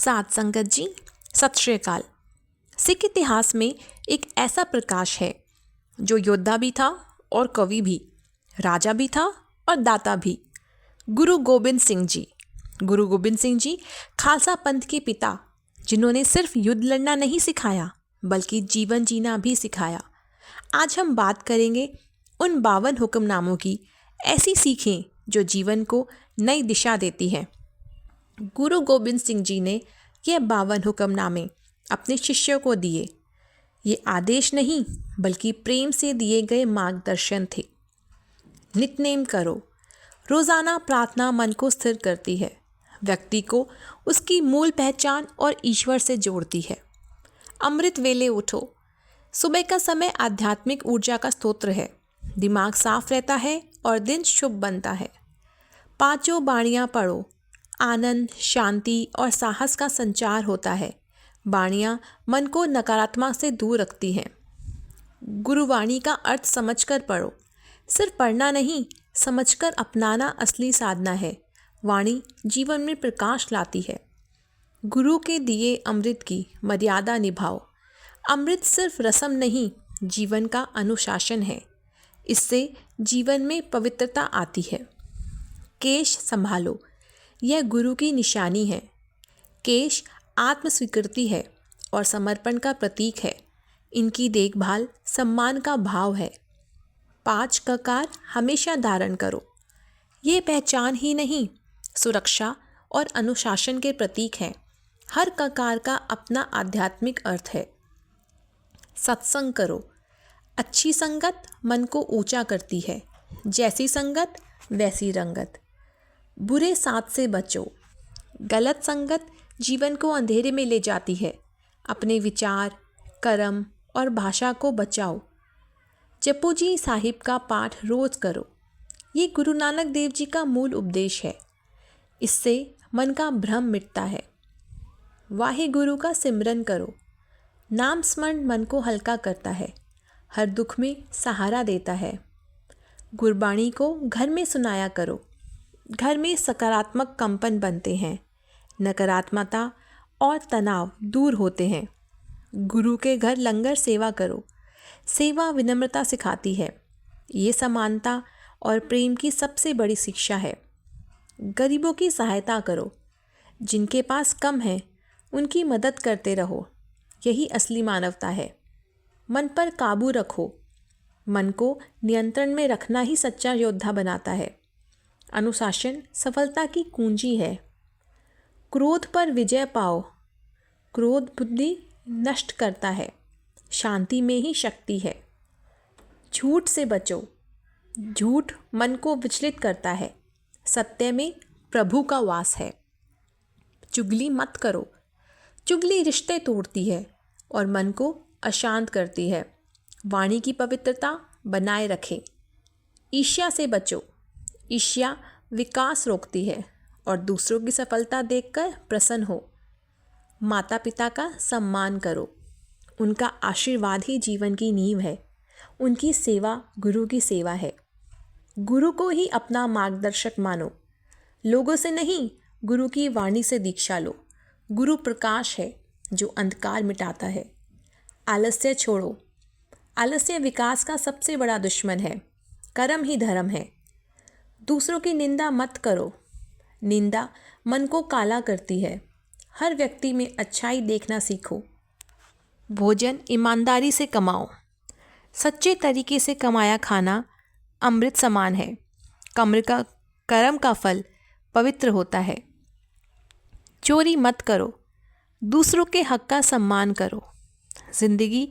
साथ संगत जी, सत श्री अकाल। सिख इतिहास में एक ऐसा प्रकाश है जो योद्धा भी था और कवि भी, राजा भी था और दाता भी। गुरु गोबिंद सिंह जी। गुरु गोबिंद सिंह जी खालसा पंथ के पिता, जिन्होंने सिर्फ युद्ध लड़ना नहीं सिखाया बल्कि जीवन जीना भी सिखाया। आज हम बात करेंगे उन 52 हुक्मनामों की, ऐसी सीखें जो जीवन को नई दिशा देती हैं। गुरु गोबिंद सिंह जी ने यह 52 हुक्मनामे अपने शिष्यों को दिए। ये आदेश नहीं बल्कि प्रेम से दिए गए मार्गदर्शन थे। नित्य करो। रोज़ाना प्रार्थना मन को स्थिर करती है, व्यक्ति को उसकी मूल पहचान और ईश्वर से जोड़ती है। अमृत वेले उठो। सुबह का समय आध्यात्मिक ऊर्जा का स्तोत्र है। दिमाग साफ रहता है और दिन शुभ बनता है। पांचों बाणियाँ पढ़ो। आनंद, शांति और साहस का संचार होता है। बाणियाँ मन को नकारात्मक से दूर रखती हैं। गुरुवाणी का अर्थ समझकर पढ़ो। सिर्फ पढ़ना नहीं, समझकर अपनाना असली साधना है। वाणी जीवन में प्रकाश लाती है। गुरु के दिए अमृत की मर्यादा निभाओ। अमृत सिर्फ रसम नहीं, जीवन का अनुशासन है। इससे जीवन में पवित्रता आती है। केश संभालो। यह गुरु की निशानी है। केश आत्म स्वीकृति है और समर्पण का प्रतीक है। इनकी देखभाल सम्मान का भाव है। 5 ककार हमेशा धारण करो। ये पहचान ही नहीं, सुरक्षा और अनुशासन के प्रतीक हैं। हर ककार का अपना आध्यात्मिक अर्थ है। सत्संग करो। अच्छी संगत मन को ऊंचा करती है। जैसी संगत वैसी रंगत। बुरे साथ से बचो। गलत संगत जीवन को अंधेरे में ले जाती है। अपने विचार, कर्म और भाषा को बचाओ। जपुजी साहिब का पाठ रोज करो। ये गुरु नानक देव जी का मूल उपदेश है। इससे मन का भ्रम मिटता है। वाहे गुरु का सिमरन करो। नाम स्मरण मन को हल्का करता है। हर दुख में सहारा देता है। गुरबाणी को घर में सुनाया करो। घर में सकारात्मक कंपन बनते हैं। नकारात्मकता और तनाव दूर होते हैं। गुरु के घर लंगर सेवा करो। सेवा विनम्रता सिखाती है। ये समानता और प्रेम की सबसे बड़ी शिक्षा है। गरीबों की सहायता करो। जिनके पास कम है उनकी मदद करते रहो। यही असली मानवता है। मन पर काबू रखो। मन को नियंत्रण में रखना ही सच्चा योद्धा बनाता है। अनुशासन सफलता की कुंजी है। क्रोध पर विजय पाओ। क्रोध बुद्धि नष्ट करता है। शांति में ही शक्ति है। झूठ से बचो। झूठ मन को विचलित करता है। सत्य में प्रभु का वास है। चुगली मत करो। चुगली रिश्ते तोड़ती है और मन को अशांत करती है। वाणी की पवित्रता बनाए रखें। ईर्ष्या से बचो। ईर्ष्या विकास रोकती है और दूसरों की सफलता देखकर प्रसन्न हो। माता पिता का सम्मान करो। उनका आशीर्वाद ही जीवन की नींव है। उनकी सेवा गुरु की सेवा है। गुरु को ही अपना मार्गदर्शक मानो। लोगों से नहीं, गुरु की वाणी से दीक्षा लो। गुरु प्रकाश है जो अंधकार मिटाता है। आलस्य छोड़ो। आलस्य विकास का सबसे बड़ा दुश्मन है। कर्म ही धर्म है। दूसरों की निंदा मत करो। निंदा मन को काला करती है। हर व्यक्ति में अच्छाई देखना सीखो। भोजन ईमानदारी से कमाओ। सच्चे तरीके से कमाया खाना अमृत समान है। कर्म का फल पवित्र होता है। चोरी मत करो। दूसरों के हक का सम्मान करो। जिंदगी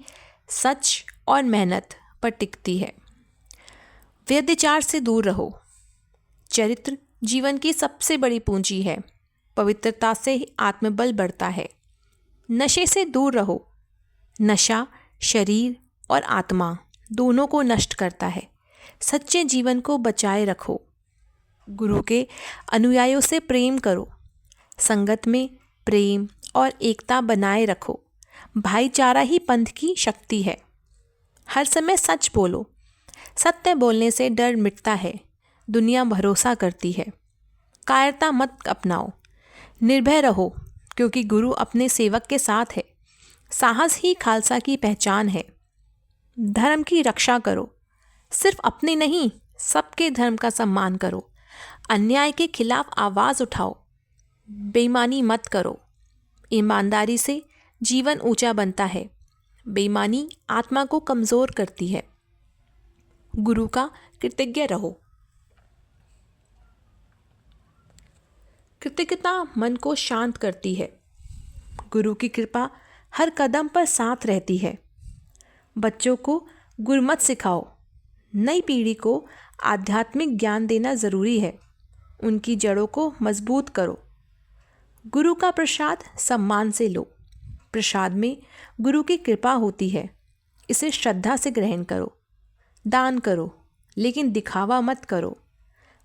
सच और मेहनत पर टिकती है। व्यभिचार से दूर रहो। चरित्र जीवन की सबसे बड़ी पूंजी है। पवित्रता से ही आत्मबल बढ़ता है। नशे से दूर रहो। नशा शरीर और आत्मा दोनों को नष्ट करता है। सच्चे जीवन को बचाए रखो। गुरु के अनुयायियों से प्रेम करो। संगत में प्रेम और एकता बनाए रखो। भाईचारा ही पंथ की शक्ति है। हर समय सच बोलो। सत्य बोलने से डर मिटता है। दुनिया भरोसा करती है। कायरता मत अपनाओ। निर्भय रहो। क्योंकि गुरु अपने सेवक के साथ है। साहस ही खालसा की पहचान है। धर्म की रक्षा करो, सिर्फ अपने नहीं, सबके धर्म का सम्मान करो। अन्याय के खिलाफ आवाज़ उठाओ, बेईमानी मत करो। ईमानदारी से जीवन ऊंचा बनता है, बेईमानी आत्मा को कमज़ोर करती है। गुरु का कृतज्ञ रहो। कृतज्ञता मन को शांत करती है। गुरु की कृपा हर कदम पर साथ रहती है। बच्चों को गुरमत सिखाओ। नई पीढ़ी को आध्यात्मिक ज्ञान देना ज़रूरी है। उनकी जड़ों को मजबूत करो। गुरु का प्रसाद सम्मान से लो। प्रसाद में गुरु की कृपा होती है, इसे श्रद्धा से ग्रहण करो। दान करो, लेकिन दिखावा मत करो।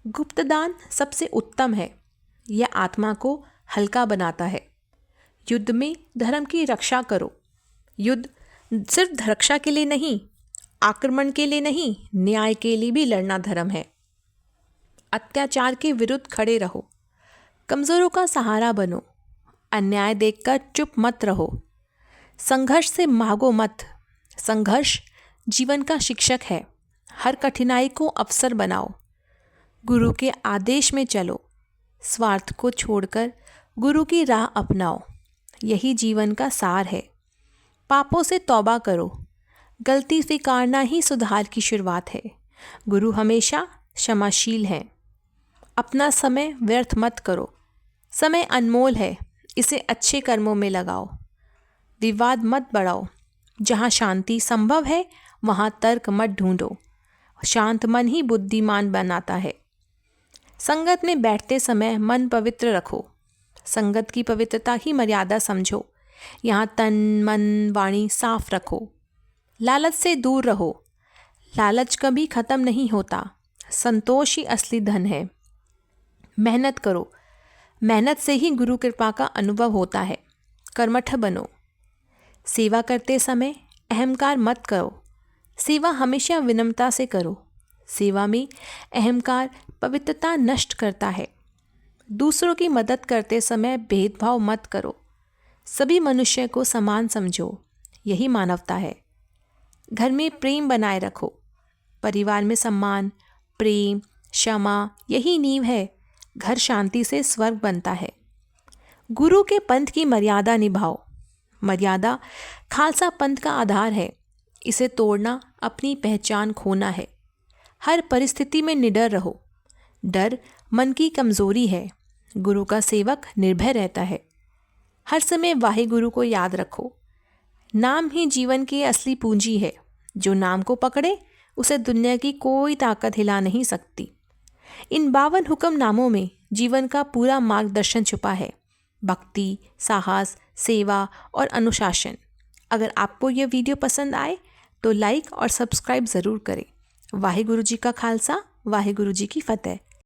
गुप्त दान सबसे उत्तम है, यह आत्मा को हल्का बनाता है। युद्ध में धर्म की रक्षा करो। युद्ध सिर्फ रक्षा के लिए नहीं, आक्रमण के लिए नहीं, न्याय के लिए भी लड़ना धर्म है। अत्याचार के विरुद्ध खड़े रहो। कमज़ोरों का सहारा बनो। अन्याय देखकर चुप मत रहो। संघर्ष से भागो मत। संघर्ष जीवन का शिक्षक है। हर कठिनाई को अवसर बनाओ। गुरु के आदेश में चलो। स्वार्थ को छोड़कर गुरु की राह अपनाओ। यही जीवन का सार है। पापों से तौबा करो। गलती स्वीकारना ही सुधार की शुरुआत है। गुरु हमेशा क्षमाशील हैं। अपना समय व्यर्थ मत करो। समय अनमोल है, इसे अच्छे कर्मों में लगाओ। विवाद मत बढ़ाओ। जहाँ शांति संभव है वहाँ तर्क मत ढूंढो। शांत मन ही बुद्धिमान बनाता है। संगत में बैठते समय मन पवित्र रखो। संगत की पवित्रता ही मर्यादा समझो। यहाँ तन मन वाणी साफ रखो। लालच से दूर रहो। लालच कभी ख़त्म नहीं होता। संतोष ही असली धन है। मेहनत करो। मेहनत से ही गुरु कृपा का अनुभव होता है। कर्मठ बनो। सेवा करते समय अहंकार मत करो। सेवा हमेशा विनम्रता से करो। सेवा में अहंकार पवित्रता नष्ट करता है। दूसरों की मदद करते समय भेदभाव मत करो। सभी मनुष्य को समान समझो, यही मानवता है। घर में प्रेम बनाए रखो। परिवार में सम्मान, प्रेम, क्षमा यही नींव है। घर शांति से स्वर्ग बनता है। गुरु के पंथ की मर्यादा निभाओ। मर्यादा खालसा पंथ का आधार है। इसे तोड़ना अपनी पहचान खोना है। हर परिस्थिति में निडर रहो। डर मन की कमज़ोरी है। गुरु का सेवक निर्भय रहता है। हर समय वाहे गुरु को याद रखो। नाम ही जीवन की असली पूंजी है। जो नाम को पकड़े उसे दुनिया की कोई ताकत हिला नहीं सकती। इन 52 हुक्म नामों में जीवन का पूरा मार्गदर्शन छुपा है। भक्ति, साहस, सेवा और अनुशासन। अगर आपको यह वीडियो पसंद आए तो लाइक और सब्सक्राइब ज़रूर करें। वाहे गुरु जी का खालसा, वाहे गुरु जी की फतेह।